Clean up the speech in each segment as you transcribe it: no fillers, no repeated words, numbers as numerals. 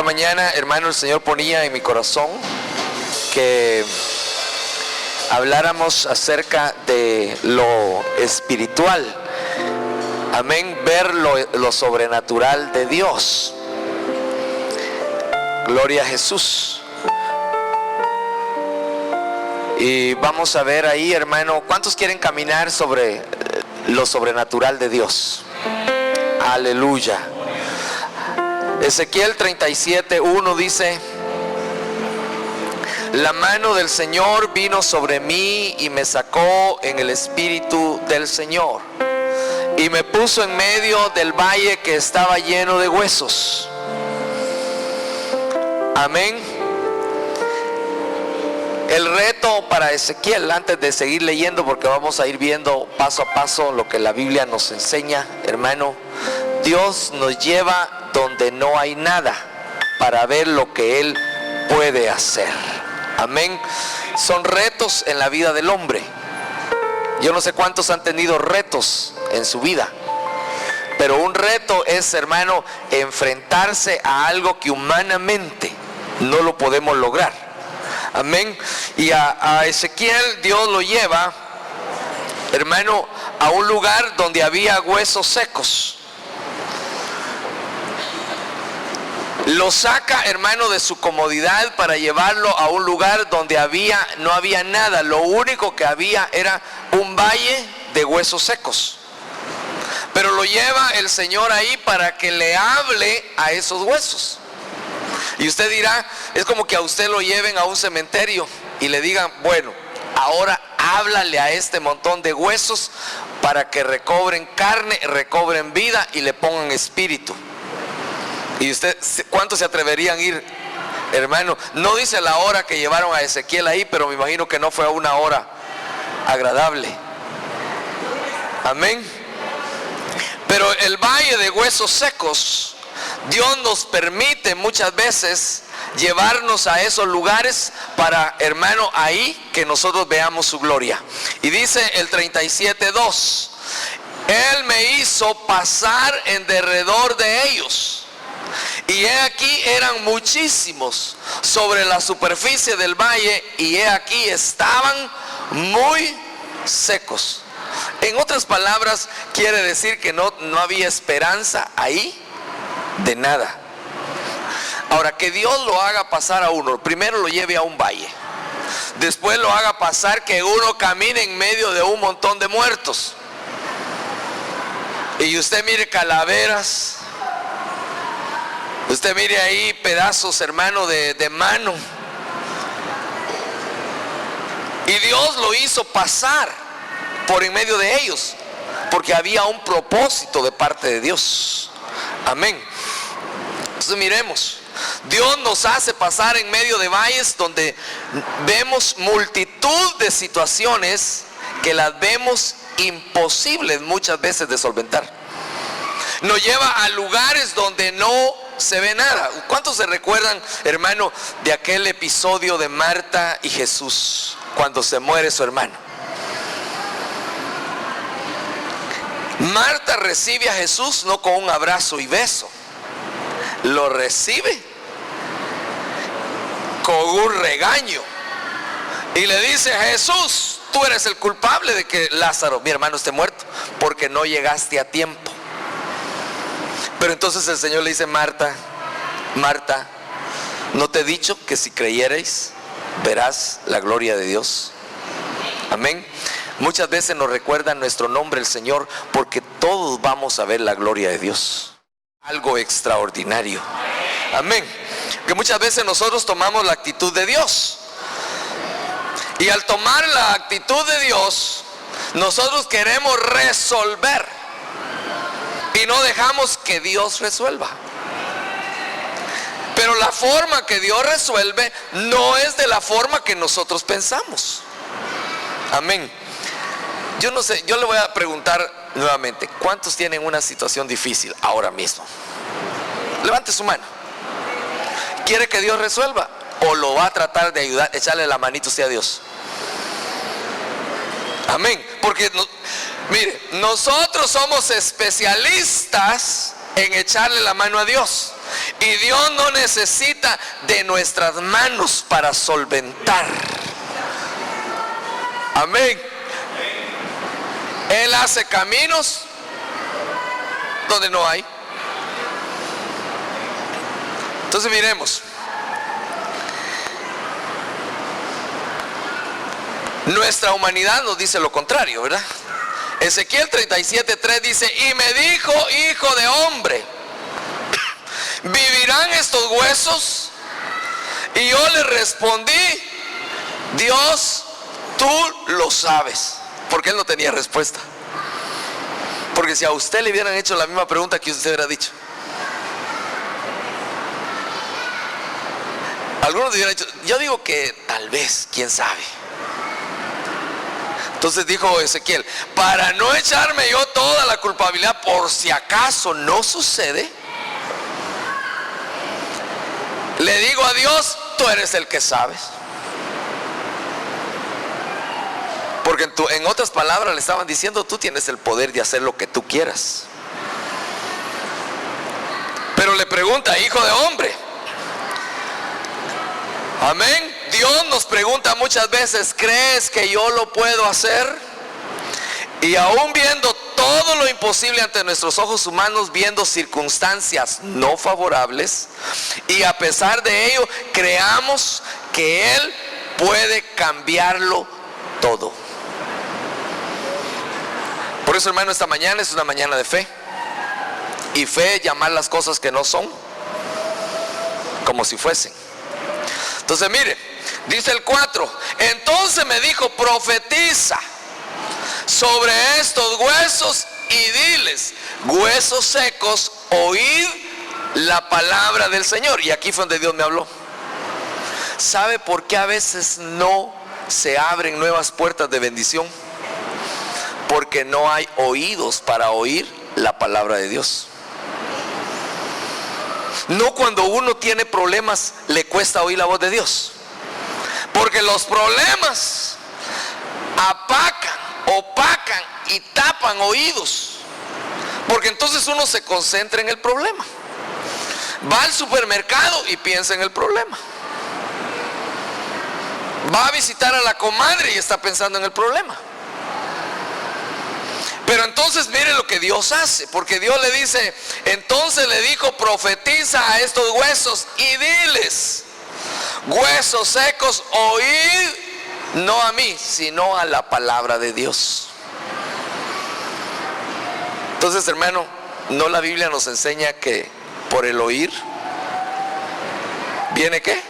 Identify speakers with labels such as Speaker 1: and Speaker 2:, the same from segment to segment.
Speaker 1: Esta mañana, hermano, el Señor ponía en mi corazón que habláramos acerca de lo espiritual. Amén, ver lo sobrenatural de Dios. Gloria a Jesús. Y vamos a ver ahí, hermano, ¿cuántos quieren caminar sobre lo sobrenatural de Dios? Aleluya. Ezequiel 37:1 dice: la mano del Señor vino sobre mí y me sacó en el espíritu del Señor y me puso en medio del valle que estaba lleno de huesos. Amén. El reto para Ezequiel, antes de seguir leyendo, porque vamos a ir viendo paso a paso lo que la Biblia nos enseña, hermano, Dios nos lleva donde no hay nada para ver lo que Él puede hacer. Amén. Son retos en la vida del hombre. Yo no sé cuántos han tenido retos en su vida, pero un reto es, hermano, enfrentarse a algo que humanamente no lo podemos lograr. Amén. Y a Ezequiel Dios lo lleva, hermano, a un lugar donde había huesos secos. Lo saca, hermano, de su comodidad para llevarlo a un lugar donde no había nada. Lo único que había era un valle de huesos secos. Pero lo lleva el Señor ahí para que le hable a esos huesos. Y usted dirá, es como que a usted lo lleven a un cementerio y le digan: bueno, ahora háblale a este montón de huesos para que recobren carne, recobren vida y le pongan espíritu. Y usted, ¿cuántos se atreverían a ir, hermano? No dice la hora que llevaron a Ezequiel ahí, pero me imagino que no fue una hora agradable. Amén. Pero el valle de huesos secos, Dios nos permite muchas veces llevarnos a esos lugares para, hermano, ahí que nosotros veamos su gloria. Y dice el 37:2: Él me hizo pasar en derredor de ellos, y he aquí eran muchísimos sobre la superficie del valle, y he aquí estaban muy secos. En otras palabras, quiere decir que no había esperanza ahí de nada. Ahora, que Dios lo haga pasar a uno, primero lo lleve a un valle, después lo haga pasar que uno camine en medio de un montón de muertos, y usted mire calaveras, usted mire ahí pedazos, hermano, de mano. Y Dios lo hizo pasar por en medio de ellos, porque había un propósito de parte de Dios. Amén. Entonces miremos, Dios nos hace pasar en medio de valles donde vemos multitud de situaciones que las vemos imposibles muchas veces de solventar. Nos lleva a lugares donde no se ve nada. ¿Cuántos se recuerdan, hermano, de aquel episodio de Marta y Jesús cuando se muere su hermano? Marta recibe a Jesús no con un abrazo y beso, lo recibe con un regaño y le dice: Jesús, tú eres el culpable de que Lázaro, mi hermano, esté muerto, porque no llegaste a tiempo. Pero entonces el Señor le dice: Marta, Marta, ¿no te he dicho que si creyereis verás la gloria de Dios? Amén. Muchas veces nos recuerda nuestro nombre el Señor, porque todos vamos a ver la gloria de Dios. Algo extraordinario. Amén. Que muchas veces nosotros tomamos la actitud de Dios, y al tomar la actitud de Dios, nosotros queremos resolver y no dejamos que Dios resuelva. Pero la forma que Dios resuelve no es de la forma que nosotros pensamos. Amén. Yo no sé, yo le voy a preguntar nuevamente: ¿cuántos tienen una situación difícil ahora mismo? Levante su mano. ¿Quiere que Dios resuelva o lo va a tratar de ayudar, echarle la manito usted a Dios? Amén. Porque mire, nosotros somos especialistas en echarle la mano a Dios. Y Dios no necesita de nuestras manos para solventar. Amén. Él hace caminos donde no hay. Entonces miremos. Nuestra humanidad nos dice lo contrario, ¿verdad? Ezequiel 37:3 dice: y me dijo, hijo de hombre, ¿vivirán estos huesos? Y yo le respondí: Dios, tú lo sabes. Porque él no tenía respuesta. Porque si a usted le hubieran hecho la misma pregunta que usted hubiera dicho, algunos hubieran dicho: yo digo que tal vez, quién sabe. Entonces dijo Ezequiel: para no echarme yo toda la culpabilidad, por si acaso no sucede, le digo a Dios: tú eres el que sabes. Porque en otras palabras le estaban diciendo: tú tienes el poder de hacer lo que tú quieras. Pero le pregunta: hijo de hombre. Amén. Dios nos pregunta muchas veces: ¿crees que yo lo puedo hacer? Y aún viendo todo lo imposible ante nuestros ojos humanos, viendo circunstancias no favorables, y a pesar de ello creamos que Él puede cambiarlo todo. Por eso, hermano, esta mañana es una mañana de fe. Y fe es llamar las cosas que no son como si fuesen. Entonces mire, dice el 4: entonces me dijo: profetiza sobre estos huesos y diles: huesos secos, oíd la palabra del Señor. Y aquí fue donde Dios me habló. ¿Sabe por qué a veces no se abren nuevas puertas de bendición? Porque no hay oídos para oír la palabra de Dios. No cuando uno tiene problemas le cuesta oír la voz de Dios. Porque los problemas opacan y tapan oídos. Porque entonces uno se concentra en el problema. Va al supermercado y piensa en el problema. Va a visitar a la comadre y está pensando en el problema. Pero entonces mire lo que Dios hace, porque Dios le dice: entonces le dijo: profetiza a estos huesos y diles: huesos secos, oíd, no a mí, sino a la palabra de Dios. Entonces, hermano, ¿no la Biblia nos enseña que por el oír viene qué?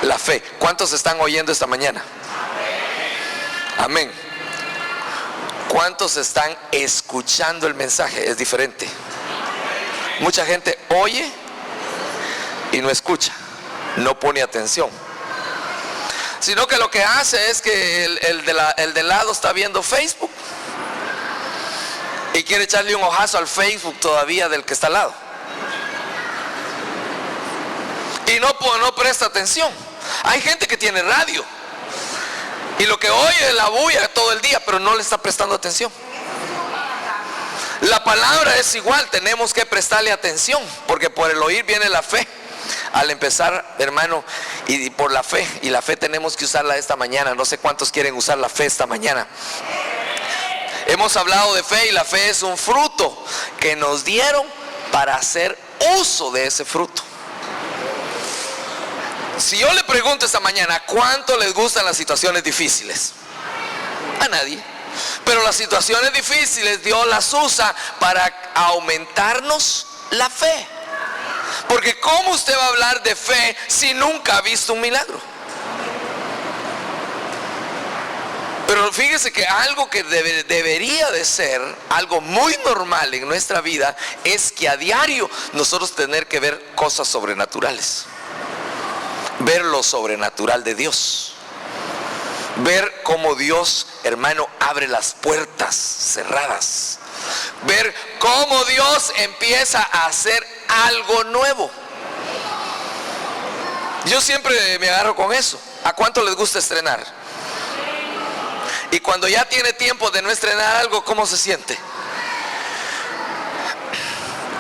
Speaker 1: La fe. ¿Cuántos están oyendo esta mañana? Amén. ¿Cuántos están escuchando el mensaje? Es diferente. Mucha gente oye y no escucha, no pone atención, sino que lo que hace es que el de lado está viendo Facebook y quiere echarle un ojazo al Facebook todavía del que está al lado, y no presta atención. Hay gente que tiene radio y lo que oye es la bulla todo el día, pero no le está prestando atención. La palabra es igual, tenemos que prestarle atención, porque por el oír viene la fe. Al empezar, hermano, y por la fe, y la fe tenemos que usarla esta mañana. No sé cuántos quieren usar la fe esta mañana. Hemos hablado de fe, y la fe es un fruto que nos dieron para hacer uso de ese fruto. Si yo le pregunto esta mañana: ¿cuánto les gustan las situaciones difíciles? A nadie. Pero las situaciones difíciles Dios las usa para aumentarnos la fe. Porque ¿cómo usted va a hablar de fe si nunca ha visto un milagro? Pero fíjese que algo que debería de ser algo muy normal en nuestra vida es que a diario nosotros tener que ver cosas sobrenaturales. Ver lo sobrenatural de Dios. Ver cómo Dios, hermano, abre las puertas cerradas. Ver cómo Dios empieza a hacer algo nuevo. Yo siempre me agarro con eso. ¿A cuánto les gusta estrenar? Y cuando ya tiene tiempo de no estrenar algo, ¿cómo se siente?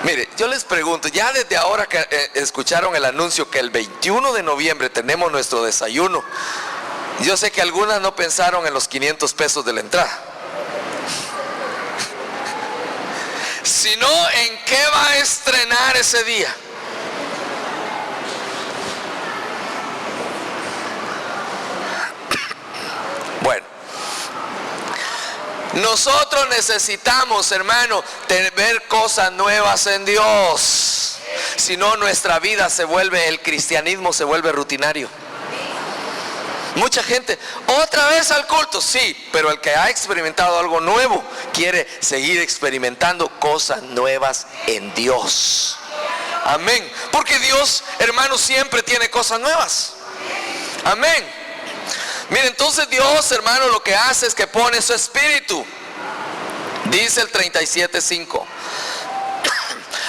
Speaker 1: Mire, yo les pregunto, ya desde ahora que escucharon el anuncio que el 21 de noviembre tenemos nuestro desayuno, yo sé que algunas no pensaron en los 500 pesos de la entrada, sino en qué va a estrenar ese día. Bueno, nosotros necesitamos, hermano, ver cosas nuevas en Dios. Si no, nuestra vida se vuelve, el cristianismo se vuelve rutinario. Mucha gente, otra vez al culto, sí, pero el que ha experimentado algo nuevo quiere seguir experimentando cosas nuevas en Dios. Amén. Porque Dios, hermano, siempre tiene cosas nuevas. Amén. Mire, entonces Dios, hermano, lo que hace es que pone su espíritu. Dice el 37:5.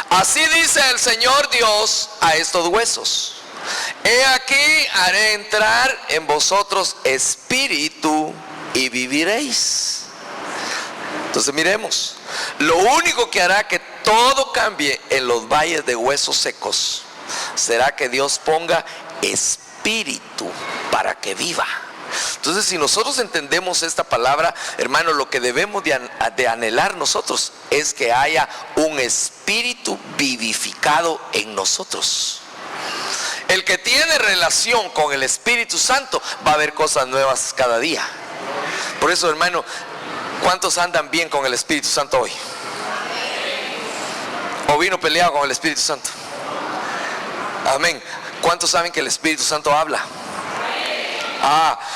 Speaker 1: Así dice el Señor Dios a estos huesos: he aquí, haré entrar en vosotros espíritu y viviréis. Entonces miremos, lo único que hará que todo cambie en los valles de huesos secos será que Dios ponga espíritu para que viva. Entonces, si nosotros entendemos esta palabra, hermano, lo que debemos de anhelar nosotros es que haya un espíritu vivificado en nosotros. El que tiene relación con el Espíritu Santo va a ver cosas nuevas cada día. Por eso, hermano, ¿cuántos andan bien con el Espíritu Santo hoy? ¿O vino peleado con el Espíritu Santo? Amén. ¿Cuántos saben que el Espíritu Santo habla?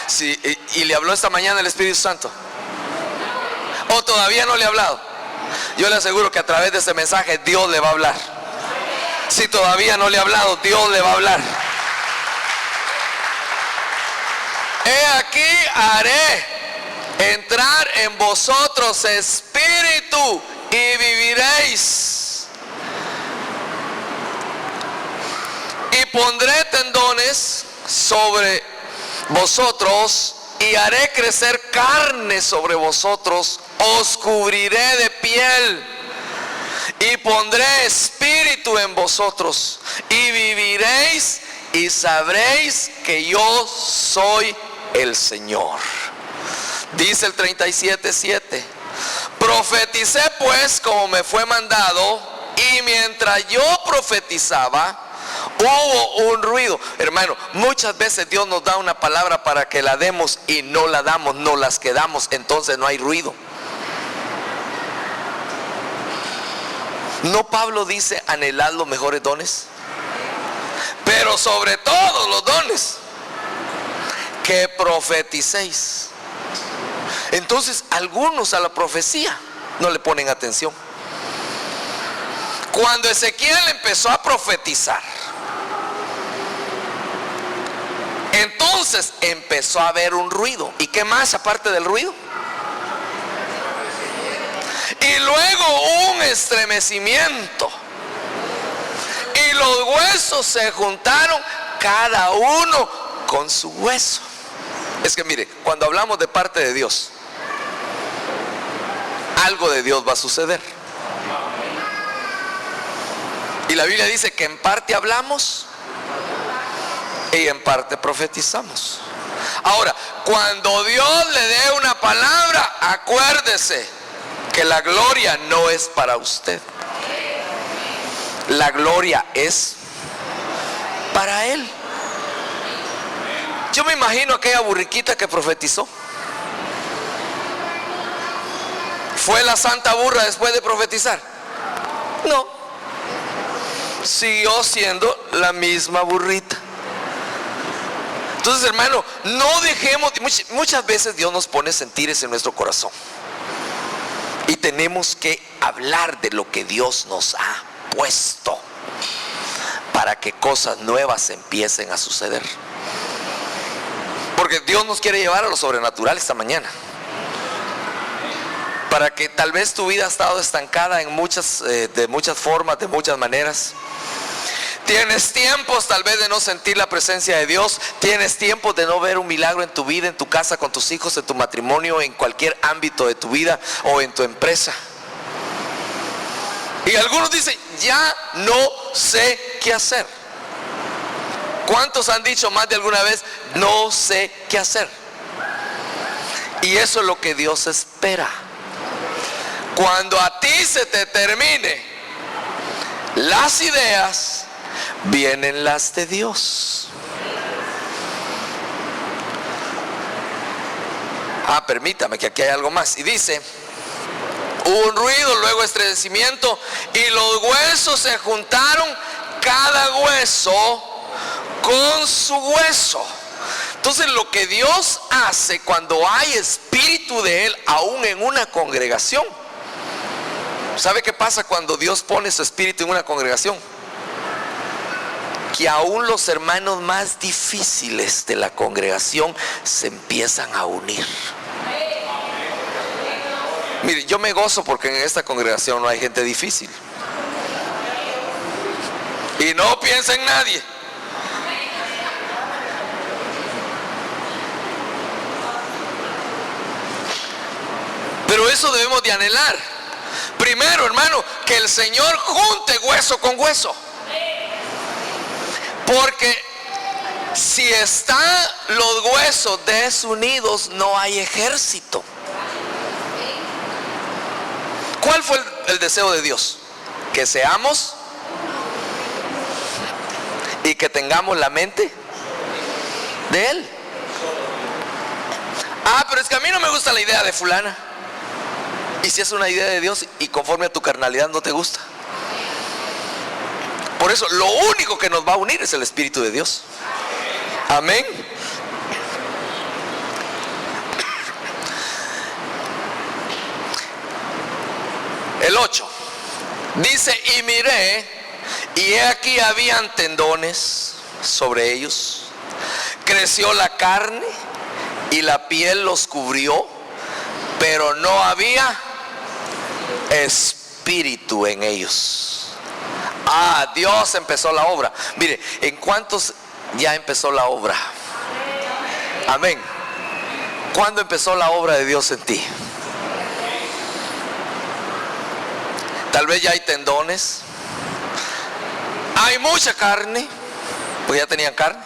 Speaker 1: Sí, y le habló esta mañana el Espíritu Santo. ¿O todavía no le ha hablado? Yo le aseguro que a través de este mensaje Dios le va a hablar. Si todavía no le ha hablado, Dios le va a hablar. He aquí, haré entrar en vosotros espíritu y viviréis. Y pondré tendones sobre vosotros y haré crecer carne sobre vosotros, os cubriré de piel y pondré espíritu en vosotros y viviréis y sabréis que yo soy el Señor. Dice el 37:7. Profeticé pues como me fue mandado, y mientras yo profetizaba hubo un ruido. Hermano, muchas veces Dios nos da una palabra para que la demos y no la damos, no las quedamos, entonces no hay ruido. ¿No Pablo dice anhelad los mejores dones? Pero sobre todo los dones, que profeticéis. Entonces algunos a la profecía no le ponen atención. Cuando Ezequiel empezó a profetizar, entonces empezó a haber un ruido. ¿Y qué más aparte del ruido? Y luego un estremecimiento. Y los huesos se juntaron, cada uno con su hueso. Es que mire, cuando hablamos de parte de Dios, algo de Dios va a suceder. Y la Biblia dice que en parte hablamos y en parte profetizamos. Ahora, cuando Dios le dé una palabra, acuérdese que la gloria no es para usted. La gloria es para Él. Yo me imagino aquella burriquita que profetizó. ¿Fue la santa burra después de profetizar? No. Siguió siendo la misma burrita. Entonces, hermano, no dejemos, muchas veces Dios nos pone sentires en nuestro corazón y tenemos que hablar de lo que Dios nos ha puesto para que cosas nuevas empiecen a suceder. Porque Dios nos quiere llevar a lo sobrenatural esta mañana, para que tal vez tu vida ha estado estancada en de muchas formas, de muchas maneras. Tienes tiempos tal vez de no sentir la presencia de Dios. Tienes tiempos de no ver un milagro en tu vida, en tu casa, con tus hijos, en tu matrimonio, en cualquier ámbito de tu vida o en tu empresa. Y algunos dicen, ya no sé qué hacer. ¿Cuántos han dicho más de alguna vez, no sé qué hacer? Y eso es lo que Dios espera. Cuando a ti se te termine las ideas, vienen las de Dios. Permítame que aquí hay algo más. Y dice, hubo un ruido, luego estremecimiento, y los huesos se juntaron, cada hueso con su hueso. Entonces lo que Dios hace cuando hay espíritu de Él, aún en una congregación, ¿sabe qué pasa cuando Dios pone su espíritu en una congregación? Que aún los hermanos más difíciles de la congregación se empiezan a unir. Mire, yo me gozo porque en esta congregación no hay gente difícil. Y no piensa en nadie. Pero eso debemos de anhelar. Primero, hermano, que el Señor junte hueso con hueso. Porque si están los huesos desunidos, no hay ejército. ¿Cuál fue el deseo de Dios? Que seamos y que tengamos la mente de Él. Pero es que a mí no me gusta la idea de fulana. Y si es una idea de Dios y conforme a tu carnalidad no te gusta. Por eso lo único que nos va a unir es el Espíritu de Dios. Amén. El 8 dice, y miré, y he aquí habían tendones sobre ellos, creció la carne y la piel los cubrió, pero no había espíritu en ellos. Dios empezó la obra. Mire, ¿en cuántos ya empezó la obra? Amén. ¿Cuándo empezó la obra de Dios en ti? Tal vez ya hay tendones, hay mucha carne, pues ya tenían carne,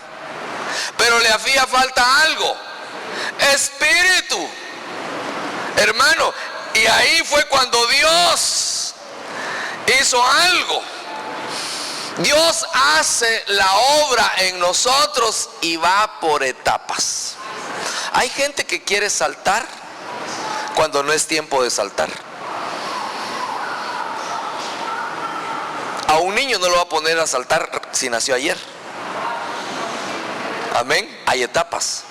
Speaker 1: pero le hacía falta algo, espíritu, hermano. Y ahí fue cuando Dios hizo algo. Dios hace la obra en nosotros y va por etapas. Hay gente que quiere saltar cuando no es tiempo de saltar. A un niño no lo va a poner a saltar si nació ayer. Amén. Hay etapas.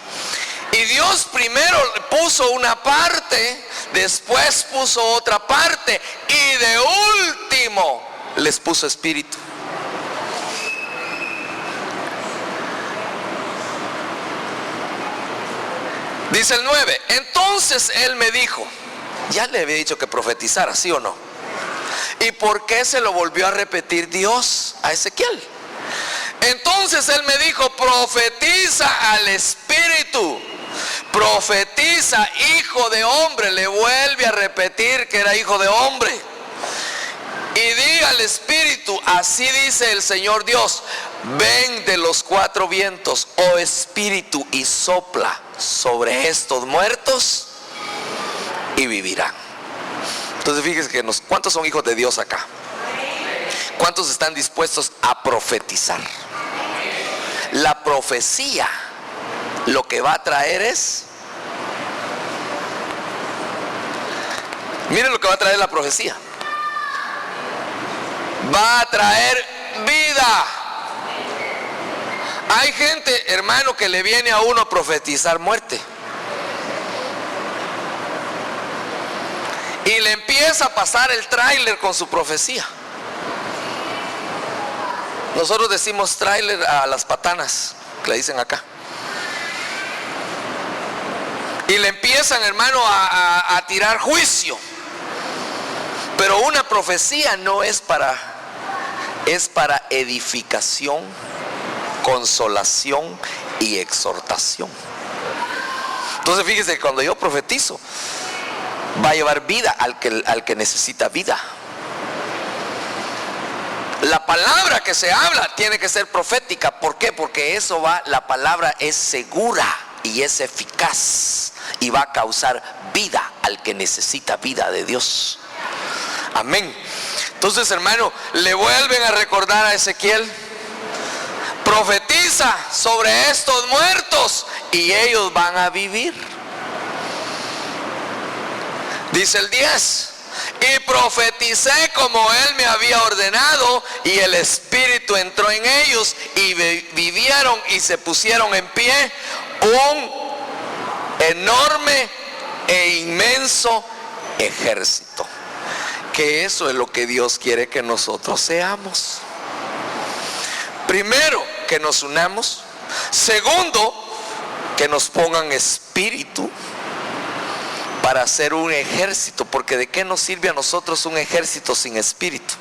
Speaker 1: Y Dios primero puso una parte, después puso otra parte, y de último les puso espíritu. Dice el 9, entonces él me dijo, ya le había dicho que profetizara, ¿sí o no? ¿Y por qué se lo volvió a repetir Dios a Ezequiel? Entonces él me dijo, profetiza al espíritu, profetiza, hijo de hombre. Le vuelve a repetir que era hijo de hombre. Y diga al espíritu, así dice el Señor Dios, ven de los cuatro vientos, oh espíritu, y sopla sobre estos muertos y vivirán. Entonces fíjese que ¿cuántos son hijos de Dios acá? ¿Cuántos están dispuestos a profetizar? La profecía lo que va a traer es, miren lo que va a traer la profecía. Va a traer vida. Hay gente, hermano, que le viene a uno a profetizar muerte. Y le empieza a pasar el tráiler con su profecía. Nosotros decimos tráiler a las patanas, que le dicen acá. Y le empiezan, hermano, a tirar juicio. Pero una profecía no es es para edificación, consolación y exhortación. Entonces fíjese que cuando yo profetizo, va a llevar vida al que necesita vida. La palabra que se habla tiene que ser profética. ¿Por qué? Porque la palabra es segura y es eficaz y va a causar vida al que necesita vida de Dios. Amén. Entonces, hermano, le vuelven a recordar a Ezequiel: profetiza sobre estos muertos y ellos van a vivir. Dice el 10: y profeticé como él me había ordenado, y el Espíritu entró en ellos y vivieron y se pusieron en pie un enorme e inmenso ejército. Que eso es lo que Dios quiere que nosotros seamos. Primero, que nos unamos. Segundo, que nos pongan espíritu para hacer un ejército, porque ¿de qué nos sirve a nosotros un ejército sin espíritu?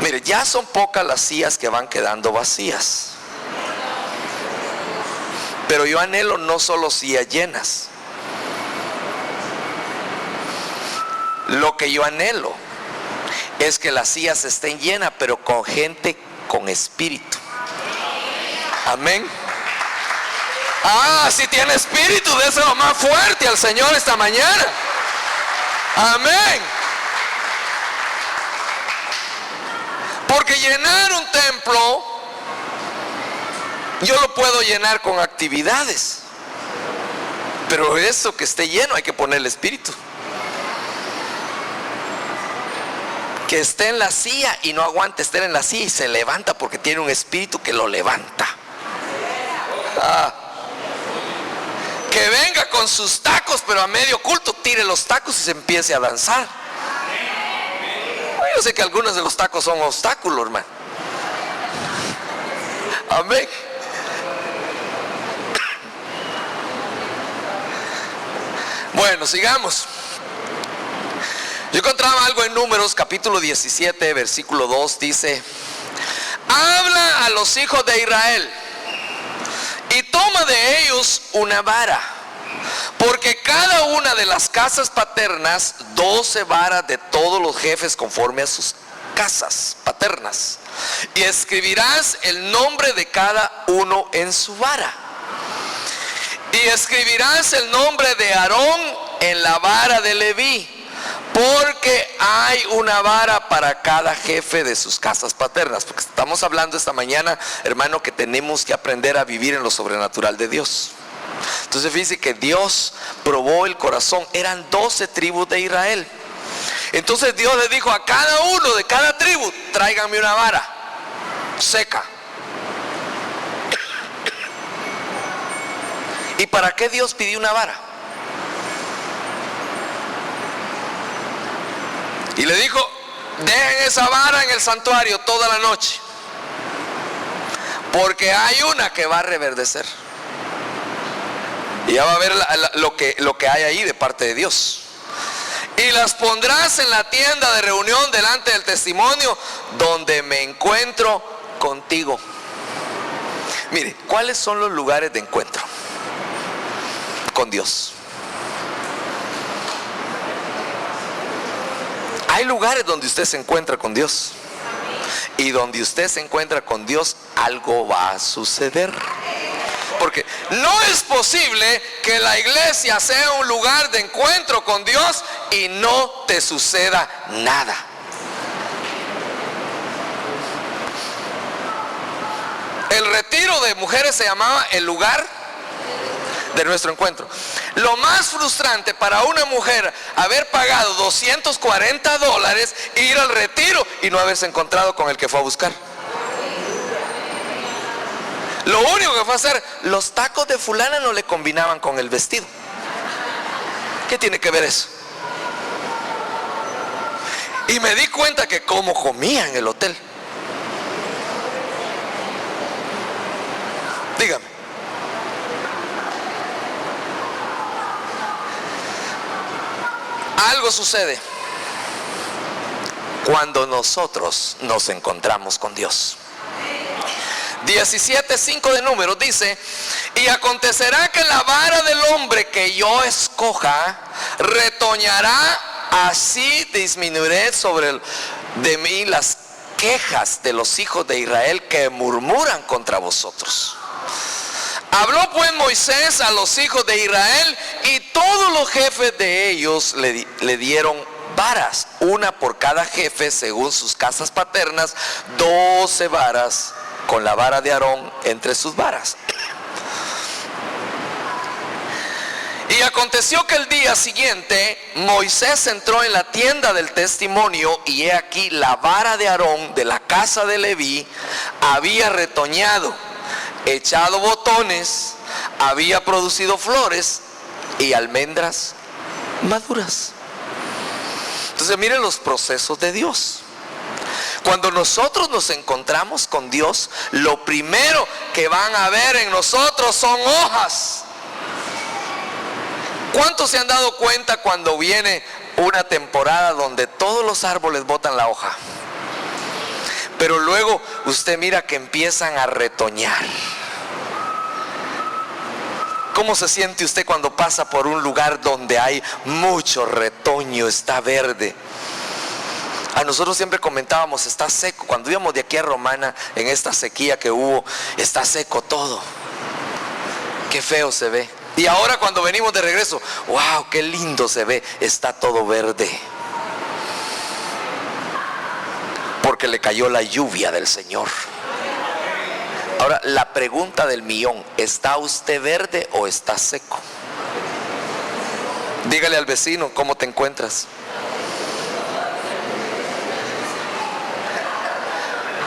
Speaker 1: Mire, ya son pocas las sillas que van quedando vacías, pero yo anhelo no solo sillas llenas. Lo que yo anhelo es que las sillas estén llenas, pero con gente con espíritu. Amén. Si tiene espíritu, déselo más fuerte al Señor esta mañana. Amén. Porque llenar un templo, yo lo puedo llenar con actividades, pero eso que esté lleno hay que ponerle espíritu. Que esté en la silla y no aguante estar en la silla y se levanta porque tiene un espíritu que lo levanta. Que venga con sus tacos, pero a medio culto tire los tacos y se empiece a danzar. Yo sé que algunos de los tacos son obstáculos, hermano. Amén. Bueno, sigamos. Yo encontraba algo en Números capítulo 17 versículo 2. Dice: habla a los hijos de Israel y toma de ellos una vara, porque cada una de las casas paternas 12 varas de todos los jefes conforme a sus casas paternas, y escribirás el nombre de cada uno en su vara, y escribirás el nombre de Aarón en la vara de Leví, porque hay una vara para cada jefe de sus casas paternas. Porque estamos hablando esta mañana, hermano, que tenemos que aprender a vivir en lo sobrenatural de Dios. Entonces fíjense que Dios probó el corazón. Eran 12 tribus de Israel. Entonces Dios le dijo a cada uno de cada tribu: tráiganme una vara seca. ¿Y para qué Dios pidió una vara? Y le dijo: dejen esa vara en el santuario toda la noche, porque hay una que va a reverdecer. Y ya va a ver lo que hay ahí de parte de Dios. Y las pondrás en la tienda de reunión delante del testimonio, donde me encuentro contigo. Mire, ¿cuáles son los lugares de encuentro con Dios? Hay lugares donde usted se encuentra con Dios, y donde usted se encuentra con Dios, algo va a suceder. Porque no es posible que la iglesia sea un lugar de encuentro con Dios y no te suceda nada. El retiro de mujeres se llamaba el lugar de nuestro encuentro. Lo más frustrante para una mujer haber pagado $240 e ir al retiro y no haberse encontrado con el que fue a buscar. Lo único que fue a hacer, los tacos de fulana no le combinaban con el vestido. ¿Qué tiene que ver eso? Y me di cuenta que como comía en el hotel. Dígame. Algo sucede cuando nosotros nos encontramos con Dios. 17:5 de Números dice: y acontecerá que la vara del hombre que yo escoja retoñará, así disminuiré sobre de mí las quejas de los hijos de Israel que murmuran contra vosotros. Habló pues Moisés a los hijos de Israel, y todos los jefes de ellos le dieron varas, una por cada jefe según sus casas paternas, 12 varas, con la vara de Aarón entre sus varas. Y aconteció que el día siguiente Moisés entró en la tienda del testimonio, y he aquí la vara de Aarón de la casa de Leví había retoñado, echado botones, había producido flores y almendras maduras. Entonces miren los procesos de Dios. Cuando nosotros nos encontramos con Dios, lo primero que van a ver en nosotros son hojas. ¿Cuántos se han dado cuenta cuando viene una temporada donde todos los árboles botan la hoja? Pero luego usted mira que empiezan a retoñar. ¿Cómo se siente usted cuando pasa por un lugar donde hay mucho retoño, está verde? A nosotros siempre comentábamos, está seco. Cuando íbamos de aquí a Romana, en esta sequía que hubo, está seco todo. Qué feo se ve. Y ahora cuando venimos de regreso, wow, qué lindo se ve, está todo verde. Porque le cayó la lluvia del Señor. Ahora, la pregunta del millón: ¿está usted verde o está seco? Dígale al vecino, ¿cómo te encuentras?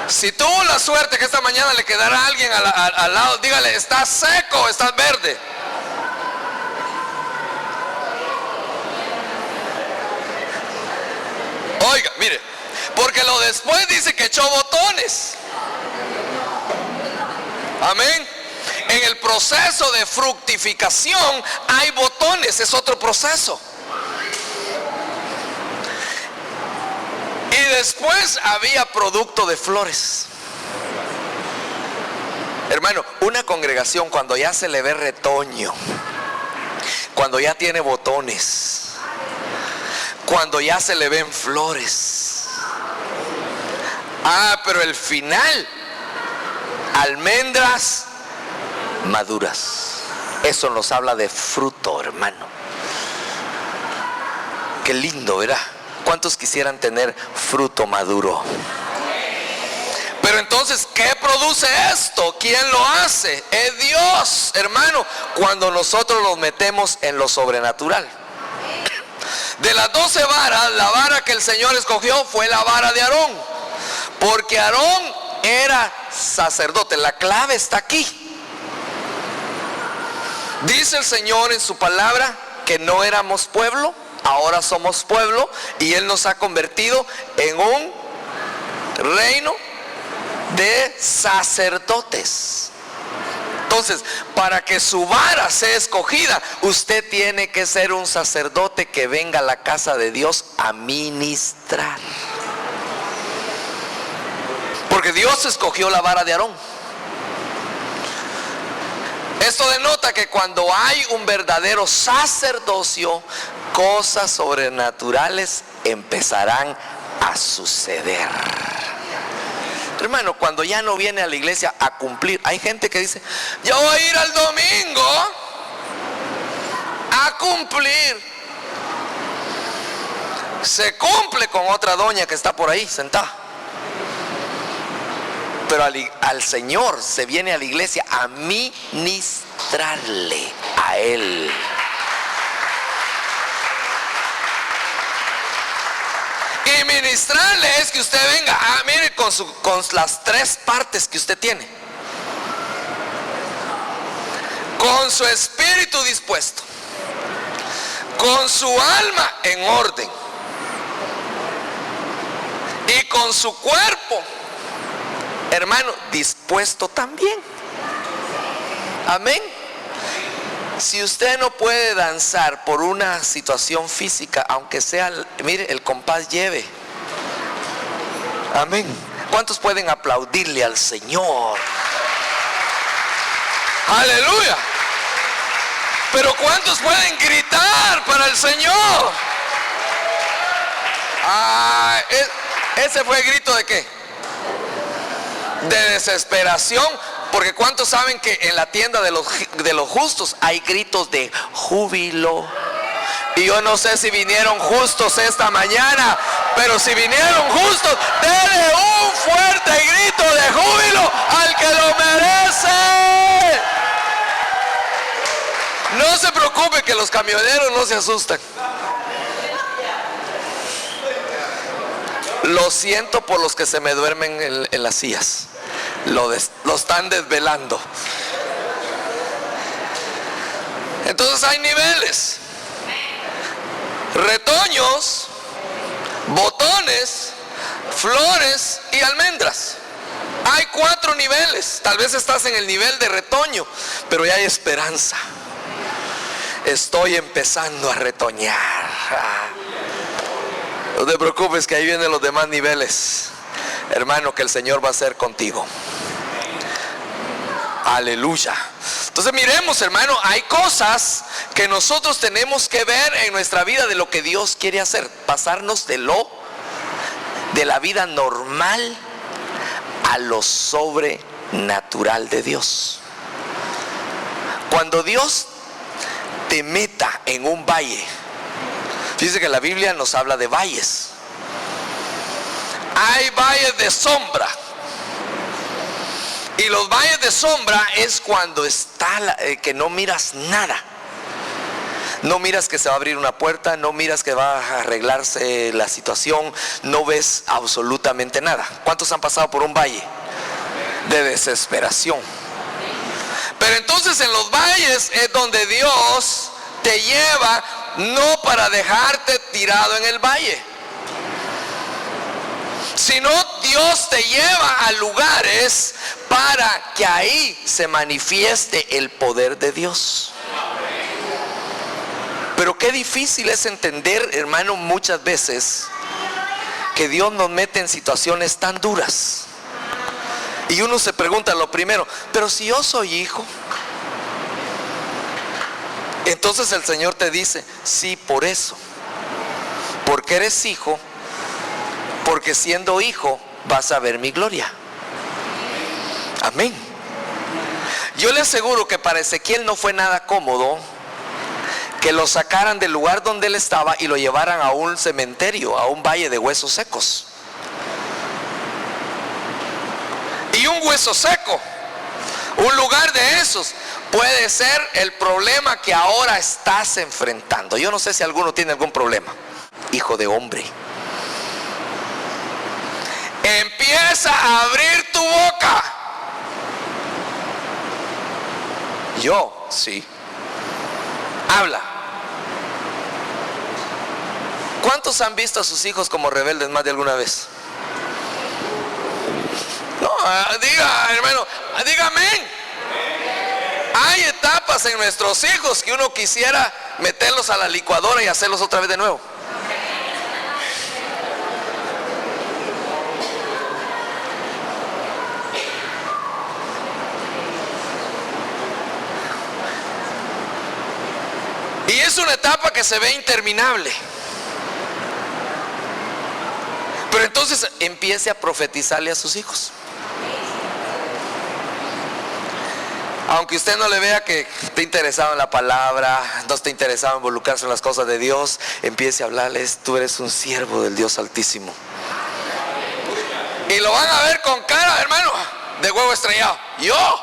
Speaker 1: Si tuvo la suerte que esta mañana le quedara alguien al lado, dígale, ¿estás seco o estás verde? Oiga, mire, porque lo después dice que echó botones. Amén. En el proceso de fructificación hay botones, es otro proceso. Y después había producto de flores. Hermano, una congregación cuando ya se le ve retoño, cuando ya tiene botones, cuando ya se le ven flores, pero el final, almendras maduras. Eso nos habla de fruto, hermano. Qué lindo, ¿verdad? ¿Cuántos quisieran tener fruto maduro? Pero entonces, ¿qué produce esto? ¿Quién lo hace? Es Dios, hermano, cuando nosotros nos metemos en lo sobrenatural. De las 12 varas, la vara que el Señor escogió fue la vara de Aarón, porque Aarón era sacerdote. La clave está aquí. Dice el Señor en su palabra que no éramos pueblo, ahora somos pueblo, y Él nos ha convertido en un reino de sacerdotes. Entonces, para que su vara sea escogida, usted tiene que ser un sacerdote que venga a la casa de Dios a ministrar. Porque Dios escogió la vara de Aarón. Esto denota que cuando hay un verdadero sacerdocio, cosas sobrenaturales empezarán a suceder. Hermano, cuando ya no viene a la iglesia a cumplir, hay gente que dice, yo voy a ir al domingo a cumplir. Se cumple con otra doña que está por ahí sentada. Pero al Señor se viene a la iglesia a ministrarle a Él. Y ministrarle es que usted venga, mire, con las 3 partes que usted tiene. Con su espíritu dispuesto, con su alma en orden y con su cuerpo, hermano, dispuesto también. Amén. Si usted no puede danzar por una situación física, aunque sea, mire, el compás lleve. Amén. ¿Cuántos pueden aplaudirle al Señor? Aleluya. Pero ¿cuántos pueden gritar para el Señor? Ese fue el grito ¿de qué? De desesperación. Porque ¿cuántos saben que en la tienda de los justos hay gritos de júbilo? Y yo no sé si vinieron justos esta mañana, pero si vinieron justos, denle un fuerte grito de júbilo al que lo merece. No se preocupe que los camioneros no se asustan. Lo siento por los que se me duermen en las sillas. Lo están desvelando. Entonces hay niveles: retoños, botones, flores y almendras. Hay 4 niveles. Tal vez estás en el nivel de retoño, pero ya hay esperanza. Estoy empezando a retoñar. No te preocupes, que ahí vienen los demás niveles, hermano, que el Señor va a hacer contigo. Aleluya. Entonces miremos, hermano, hay cosas que nosotros tenemos que ver en nuestra vida de lo que Dios quiere hacer. Pasarnos de la vida normal a lo sobrenatural de Dios. Cuando Dios te meta en un valle, fíjese que la Biblia nos habla de valles. Hay valles de sombra. Y los valles de sombra es cuando está que no miras nada. No miras que se va a abrir una puerta, no miras que va a arreglarse la situación, no ves absolutamente nada. ¿Cuántos han pasado por un valle de desesperación? Pero entonces en los valles es donde Dios te lleva, no para dejarte tirado en el valle, sino Dios te lleva a lugares para que ahí se manifieste el poder de Dios. Pero qué difícil es entender, hermano, muchas veces que Dios nos mete en situaciones tan duras. Y uno se pregunta lo primero, pero si yo soy hijo. Entonces el Señor te dice, sí, por eso. Porque eres hijo, porque siendo hijo vas a ver mi gloria. Amén. Yo le aseguro que para Ezequiel no fue nada cómodo que lo sacaran del lugar donde él estaba y lo llevaran a un cementerio, a un valle de huesos secos. Y un hueso seco, un lugar de esos, puede ser el problema que ahora estás enfrentando. Yo no sé si alguno tiene algún problema. Hijo de hombre, empieza a abrir tu boca. Yo, sí. Habla. ¿Cuántos han visto a sus hijos como rebeldes más de alguna vez? No, diga, hermano, diga amén. Hay etapas en nuestros hijos que uno quisiera meterlos a la licuadora y hacerlos otra vez de nuevo. Y es una etapa que se ve interminable. Pero entonces empiece a profetizarle a sus hijos. Aunque usted no le vea que esté interesado en la palabra, no esté interesado en involucrarse en las cosas de Dios, empiece a hablarles, tú eres un siervo del Dios Altísimo. Y lo van a ver con cara, hermano, de huevo estrellado. Yo.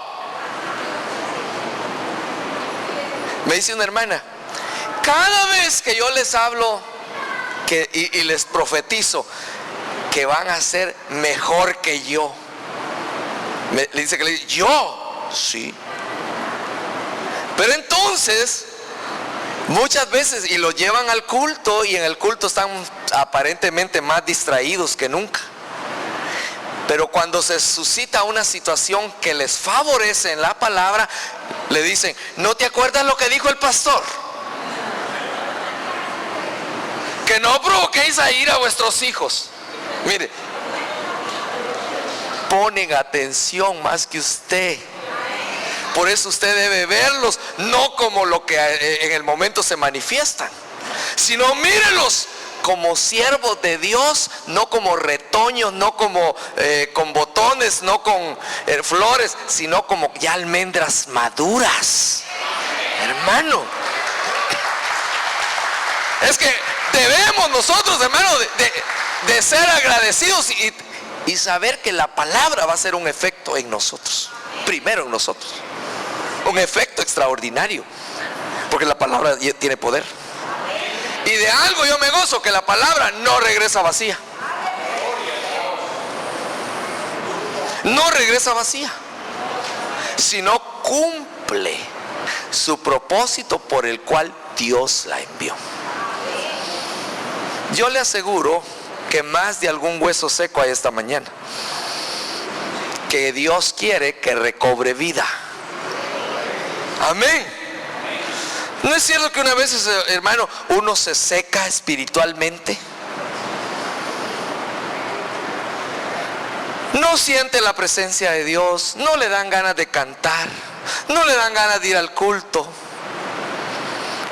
Speaker 1: Me dice una hermana, cada vez que yo les hablo y les profetizo que van a ser mejor que yo, le dice que yo, sí. Pero entonces, muchas veces, y lo llevan al culto, y en el culto están aparentemente más distraídos que nunca. Pero cuando se suscita una situación que les favorece en la palabra, le dicen, ¿no te acuerdas lo que dijo el pastor? Que no provoquéis a ir a vuestros hijos. Mire, ponen atención más que usted. Por eso usted debe verlos, no como lo que en el momento se manifiestan, sino mírelos como siervos de Dios, no como retoños, no como con botones, no con flores, sino como ya almendras maduras. Hermano, es que debemos nosotros, hermano, de ser agradecidos y saber que la palabra va a ser un efecto en nosotros, primero en nosotros, un efecto extraordinario, porque la palabra tiene poder. Y de algo yo me gozo, que la palabra no regresa vacía. No regresa vacía, sino cumple su propósito por el cual Dios la envió. Yo le aseguro que más de algún hueso seco hay esta mañana, que Dios quiere que recobre vida. Amén. ¿No es cierto que una vez, hermano, uno se seca espiritualmente? No siente la presencia de Dios, no le dan ganas de cantar, no le dan ganas de ir al culto,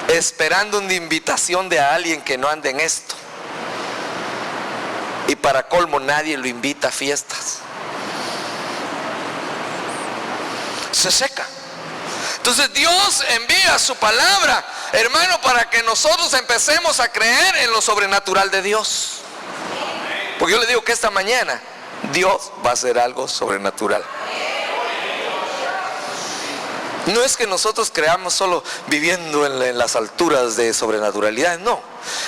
Speaker 1: esperando una invitación de alguien que no ande en esto. Y para colmo, nadie lo invita a fiestas. Se seca. Entonces Dios envía su palabra, hermano, para que nosotros empecemos a creer en lo sobrenatural de Dios. Porque yo le digo que esta mañana Dios va a hacer algo sobrenatural. No es que nosotros creamos solo viviendo en las alturas de sobrenaturalidad, no.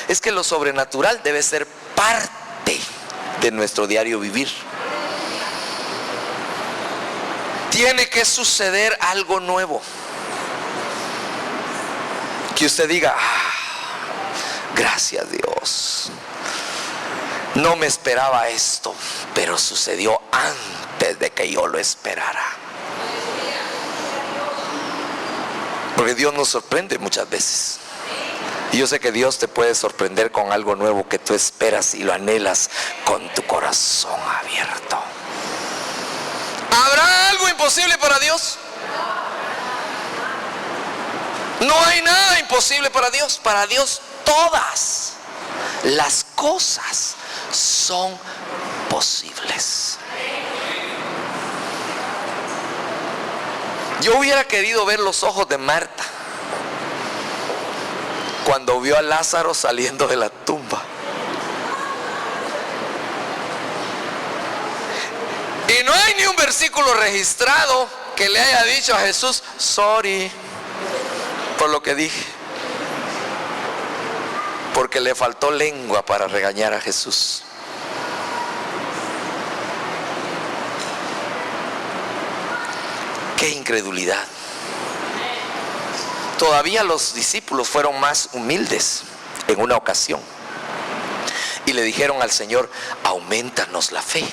Speaker 1: Es que lo sobrenatural debe ser parte de nuestro diario vivir. Tiene que suceder algo nuevo. Que usted diga, gracias Dios. No me esperaba esto, pero sucedió antes de que yo lo esperara. Porque Dios nos sorprende muchas veces. Y yo sé que Dios te puede sorprender con algo nuevo que tú esperas y lo anhelas con tu corazón abierto. ¿Habrá algo imposible para Dios? No hay nada imposible para Dios. Para Dios todas las cosas son posibles. Yo hubiera querido ver los ojos de Marta cuando vio a Lázaro saliendo de la tumba. Y no hay ni un versículo registrado que le haya dicho a Jesús, sorry por lo que dije, porque le faltó lengua para regañar a Jesús. ¡Qué incredulidad! Todavía los discípulos fueron más humildes en una ocasión y le dijeron al Señor, aumentanos la fe.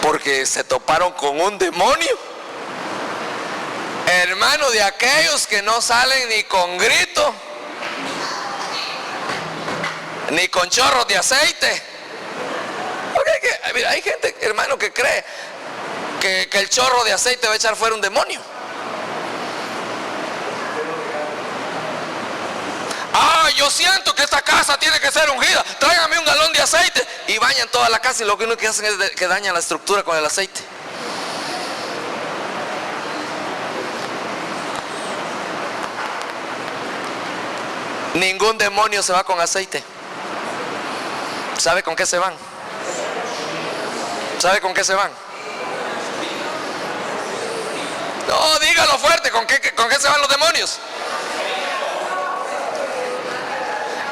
Speaker 1: Porque se toparon con un demonio, hermano, de aquellos que no salen ni con grito, ni con chorros de aceite. Mira, hay gente, hermano, que cree que el chorro de aceite va a echar fuera un demonio. Yo siento que esta casa tiene que ser ungida, tráigame un galón de aceite, y bañan toda la casa, y lo único que hacen es que dañan la estructura con el aceite. Ningún demonio se va con aceite. ¿Sabe con qué se van? ¿Sabe con qué se van? No, dígalo fuerte, ¿con qué se van los demonios?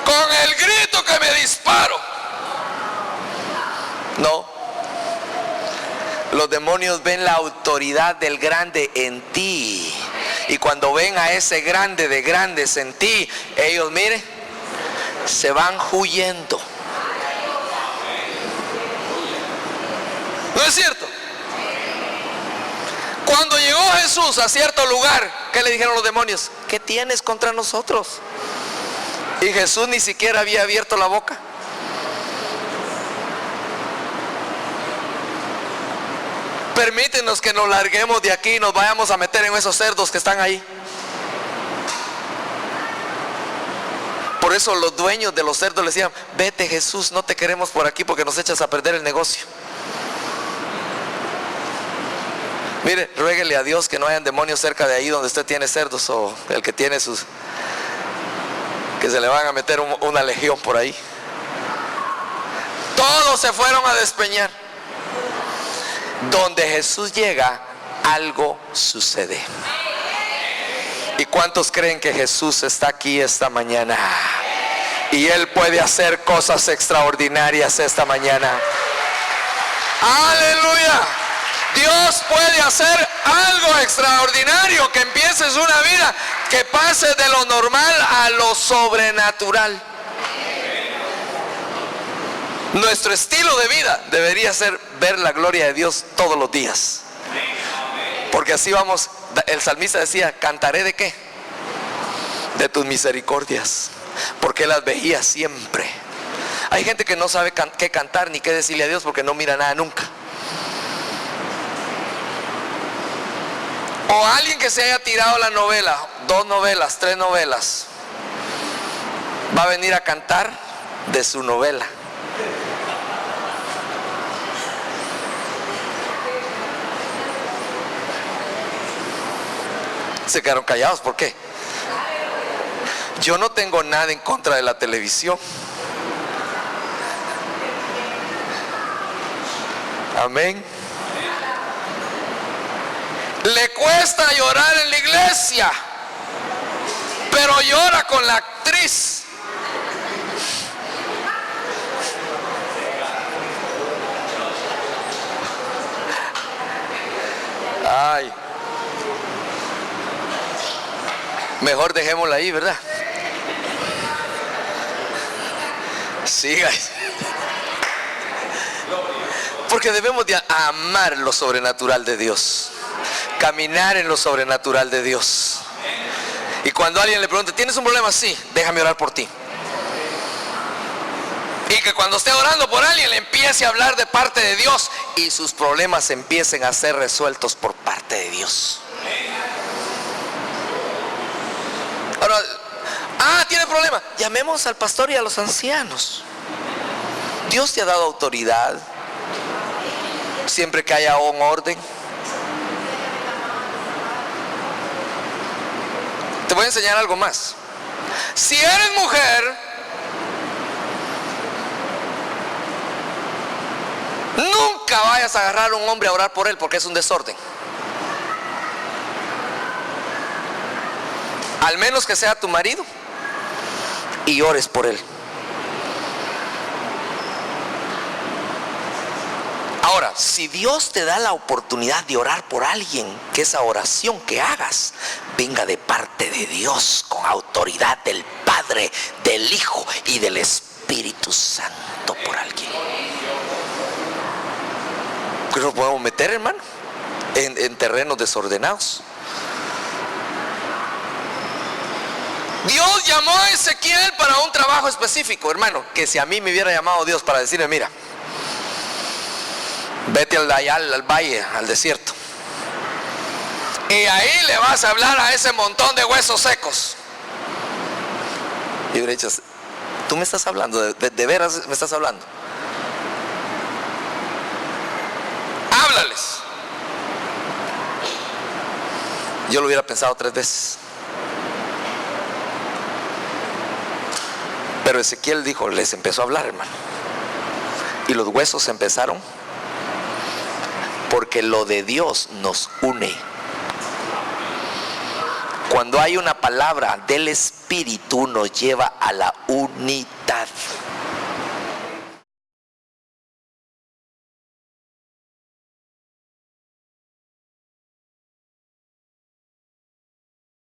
Speaker 1: Con el grito que me disparo. No. Los demonios ven la autoridad del grande en ti. Y cuando ven a ese grande de grandes en ti, ellos, mire, se van huyendo. ¿No es cierto? Cuando llegó Jesús a cierto lugar, ¿qué le dijeron los demonios? ¿Qué tienes contra nosotros? Y Jesús ni siquiera había abierto la boca. Permítenos que nos larguemos de aquí y nos vayamos a meter en esos cerdos que están ahí. Por eso los dueños de los cerdos le decían: vete, Jesús, no te queremos por aquí porque nos echas a perder el negocio. Mire, ruéguele a Dios que no hayan demonios cerca de ahí donde usted tiene cerdos, o el que tiene sus, que se le van a meter una legión por ahí. Todos se fueron a despeñar. Donde Jesús llega, algo sucede. ¿Y cuántos creen que Jesús está aquí esta mañana? Y Él puede hacer cosas extraordinarias esta mañana. ¡Aleluya! Dios puede hacer algo extraordinario, que empieces una vida que pase de lo normal a lo sobrenatural. Nuestro estilo de vida debería ser ver la gloria de Dios todos los días. Porque así vamos. El salmista decía: cantaré ¿de qué? De tus misericordias, porque las veía siempre. Hay gente que no sabe qué cantar ni qué decirle a Dios porque no mira nada nunca. O alguien que se haya tirado la novela, 2 novelas, 3 novelas, va a venir a cantar de su novela. Se quedaron callados, ¿por qué? Yo no tengo nada en contra de la televisión. Amén. Le cuesta llorar en la iglesia, pero llora con la actriz. Ay, mejor dejémosla ahí, ¿verdad? Siga. Porque debemos de amar lo sobrenatural de Dios, caminar en lo sobrenatural de Dios. Y cuando alguien le pregunte: ¿tienes un problema? Sí, déjame orar por ti. Y que cuando esté orando por alguien le empiece a hablar de parte de Dios y sus problemas empiecen a ser resueltos por parte de Dios. Ahora, tiene problema, llamemos al pastor y a los ancianos. Dios te ha dado autoridad, siempre que haya un orden. Te voy a enseñar algo más. Si eres mujer, nunca vayas a agarrar a un hombre a orar por él, porque es un desorden. Al menos que sea tu marido y ores por él. Ahora, si Dios te da la oportunidad de orar por alguien, que esa oración que hagas venga de parte de Dios, con autoridad del Padre, del Hijo y del Espíritu Santo por alguien. ¿Qué nos podemos meter, hermano? En terrenos desordenados. Dios llamó a Ezequiel para un trabajo específico, hermano. Que si a mí me hubiera llamado Dios para decirme: mira, vete al valle, al desierto, y ahí le vas a hablar a ese montón de huesos secos. Y hubiera dicho: ¿tú me estás hablando? ¿De veras me estás hablando? Háblales. Yo lo hubiera pensado 3 veces. Pero Ezequiel dijo, les empezó a hablar, hermano. Y los huesos empezaron, porque lo de Dios nos une. Cuando hay una palabra del Espíritu, nos lleva a la unidad.